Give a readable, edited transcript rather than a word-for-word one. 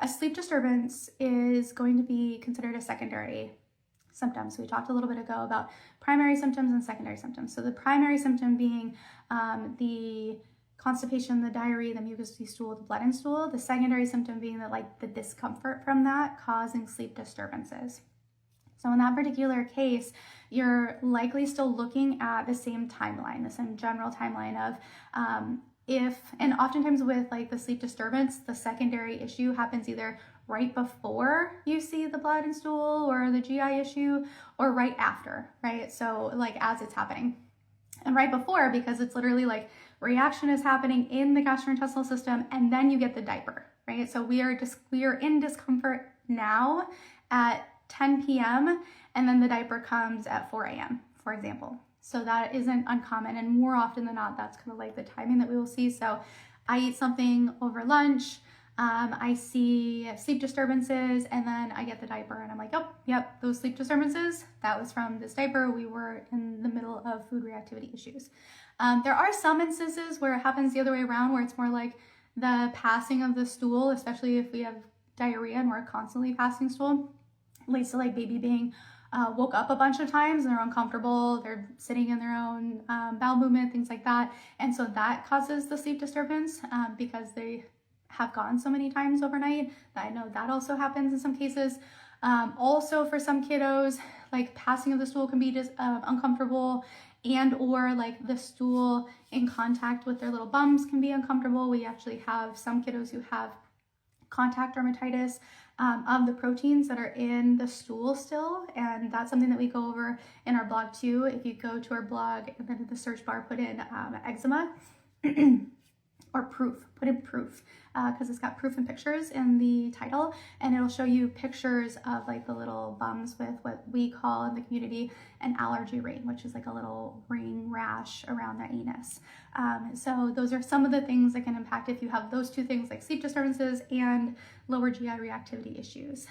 A sleep disturbance is going to be considered a secondary symptom. So we talked a little bit ago about primary symptoms and secondary symptoms. So the primary symptom being the constipation, the diarrhea, the mucousy stool, the blood in stool. The secondary symptom being the discomfort from that causing sleep disturbances. So in that particular case, you're likely still looking at the same timeline, the same general timeline of and oftentimes with the sleep disturbance, the secondary issue happens either right before you see the blood and stool or the GI issue, or right after, right? So as it's happening. And right before, because it's literally reaction is happening in the gastrointestinal system, and then you get the diaper, right? So we are in discomfort now at 10 p.m. and then the diaper comes at 4 a.m., for example. So that isn't uncommon, and more often than not, that's kind of the timing that we will see. So I eat something over lunch, I see sleep disturbances, and then I get the diaper and I'm like, oh, yep, those sleep disturbances, that was from this diaper. We were in the middle of food reactivity issues. There are some instances where it happens the other way around, where it's more like the passing of the stool, especially if we have diarrhea and we're constantly passing stool, leads to baby being woke up a bunch of times and they're uncomfortable, they're sitting in their own bowel movement, things like that. And so that causes the sleep disturbance because they have gone so many times overnight. I know that also happens in some cases. Also for some kiddos, passing of the stool can be just uncomfortable, and or the stool in contact with their little bums can be uncomfortable. We actually have some kiddos who have contact dermatitis of the proteins that are in the stool still, and that's something that we go over in our blog too. If you go to our blog and then in the search bar put in eczema or proof, put in proof, because it's got proof and pictures in the title, and it'll show you pictures of the little bums with what we call in the community an allergy ring, which is a little ring rash around the anus. So those are some of the things that can impact if you have those two things, sleep disturbances and lower GI reactivity issues.